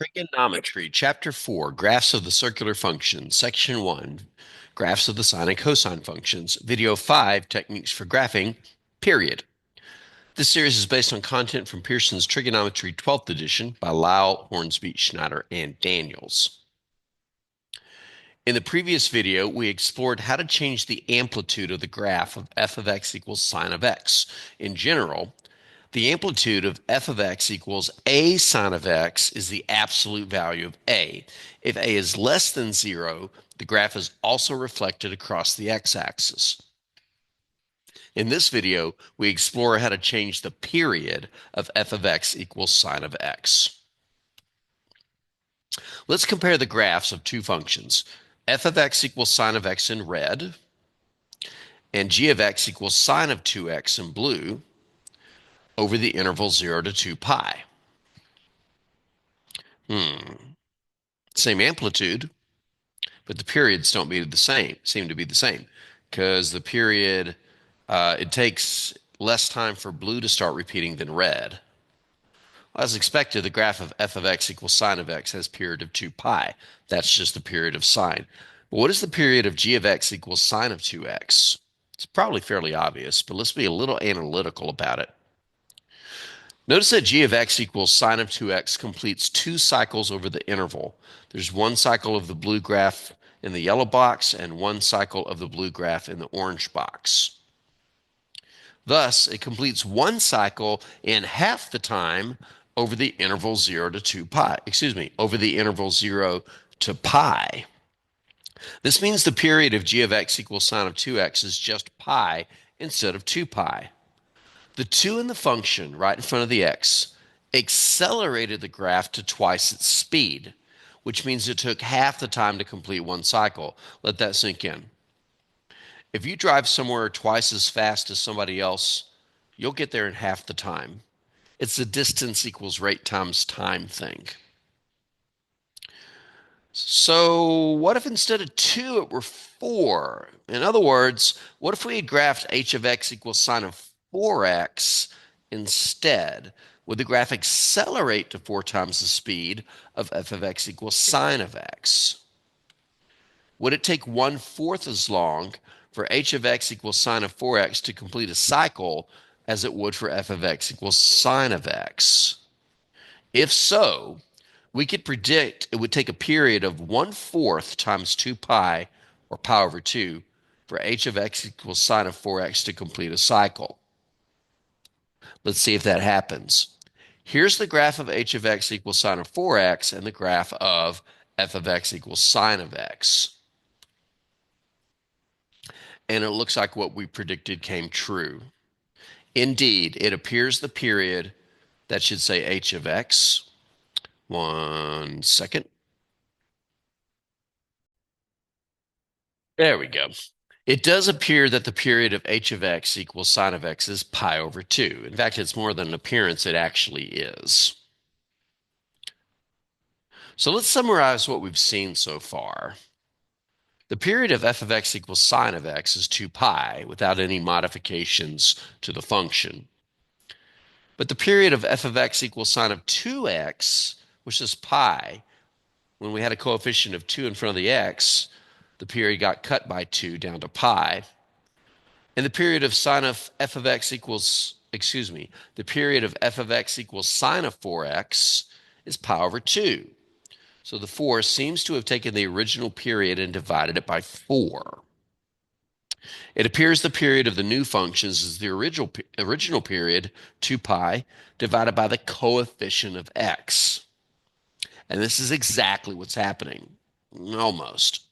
Trigonometry, Chapter 4, Graphs of the Circular Function, Section 1, Graphs of the Sine and Cosine Functions, Video 5, Techniques for Graphing, period. This series is based on content from Pearson's Trigonometry 12th edition by Lial, Hornsby, Schneider, and Daniels. In the previous video, we explored how to change the amplitude of the graph of f of x equals sine of x. In general, the amplitude of f of x equals a sine of x is the absolute value of a. If a is less than 0, the graph is also reflected across the x-axis. In this video, we explore how to change the period of f of x equals sine of x. Let's compare the graphs of two functions, f of x equals sine of x in red, and g of x equals sine of 2x in blue, over the interval 0 to 2 pi. Same amplitude, but the periods don't seem to be the same, because the period, it takes less time for blue to start repeating than red. Well, as expected, the graph of f of x equals sine of x has a period of 2 pi. That's just the period of sine. But what is the period of g of x equals sine of 2x? It's probably fairly obvious, but let's be a little analytical about it. Notice that g of x equals sine of 2x completes 2 cycles over the interval. There's 1 cycle of the blue graph in the yellow box and 1 cycle of the blue graph in the orange box. Thus, it completes 1 cycle in half the time over the interval 0 to 2 pi. Over the interval 0 to pi. This means the period of g of x equals sine of 2x is just pi instead of 2 pi. The 2 in the function right in front of the x accelerated the graph to twice its speed, which means it took half the time to complete 1 cycle. Let that sink in. If you drive somewhere twice as fast as somebody else, you'll get there in half the time. It's the distance equals rate times time thing. So what if instead of 2 it were 4? In other words, what if we had graphed h of x equals sine of 4x instead? Would the graph accelerate to 4 times the speed of f of x equals sine of x? Would it take 1/4 as long for h of x equals sine of 4x to complete a cycle as it would for f of x equals sine of x? If so, we could predict it would take a period of 1/4 times 2 pi, or pi over 2, for h of x equals sine of 4x to complete a cycle. Let's see if that happens. Here's the graph of h of x equals sine of 4x and the graph of f of x equals sine of x. And it looks like what we predicted came true. Indeed, it appears the period, that should say h of x. 1 second. There we go. It does appear that the period of h of x equals sine of x is pi over 2. In fact, it's more than an appearance, it actually is. So let's summarize what we've seen so far. The period of f of x equals sine of x is 2 pi without any modifications to the function. But the period of f of x equals sine of 2x, which is pi, when we had a coefficient of 2 in front of the x, the period got cut by 2 down to pi. And the period of sine of f of x equals, the period of f of x equals sine of 4x is pi over 2. So the 4 seems to have taken the original period and divided it by 4. It appears the period of the new functions is the original period, 2 pi, divided by the coefficient of x. And this is exactly what's happening, almost.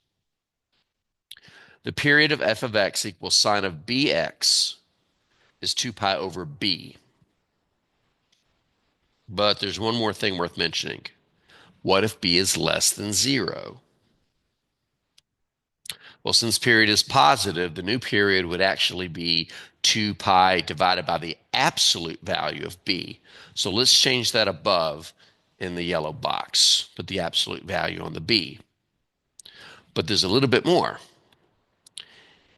The period of f of x equals sine of bx is 2 pi over b. But there's one more thing worth mentioning. What if b is less than 0? Well, since period is positive, the new period would actually be 2 pi divided by the absolute value of b. So let's change that above in the yellow box. Put the absolute value on the b. But there's a little bit more.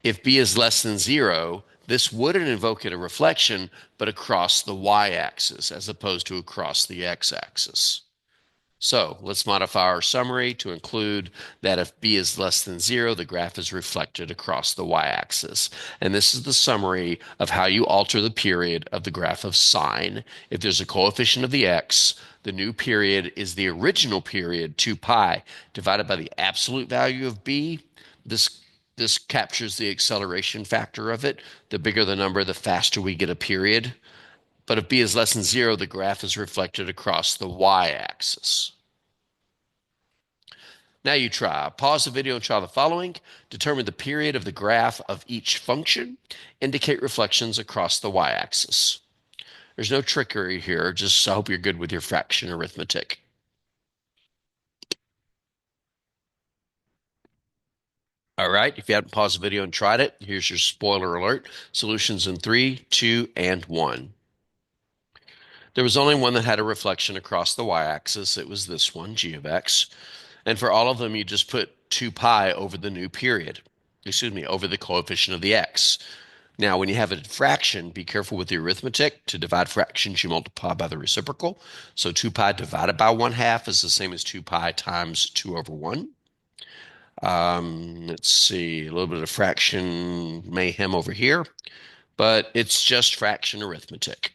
If b is less than 0, this wouldn't invoke a reflection, but across the y-axis as opposed to across the x-axis. So let's modify our summary to include that if b is less than 0, the graph is reflected across the y-axis. And this is the summary of how you alter the period of the graph of sine. If there's a coefficient of the x, the new period is the original period, 2 pi, divided by the absolute value of b. This captures the acceleration factor of it. The bigger the number, the faster we get a period. But if b is less than 0, the graph is reflected across the y-axis. Now you try. Pause the video and try the following. Determine the period of the graph of each function. Indicate reflections across the y-axis. There's no trickery here. Just I hope you're good with your fraction arithmetic. All right. If you haven't paused the video and tried it, here's your spoiler alert. Solutions in 3, 2, and 1. There was only one that had a reflection across the y-axis. It was this one, g of x. And for all of them, you just put 2 pi over the new period. Excuse me, over the coefficient of the x. Now, when you have a fraction, be careful with the arithmetic. To divide fractions, you multiply by the reciprocal. So 2 pi divided by 1/2 is the same as 2 pi times 2 over 1. Let's see, a little bit of fraction mayhem over here, but it's just fraction arithmetic.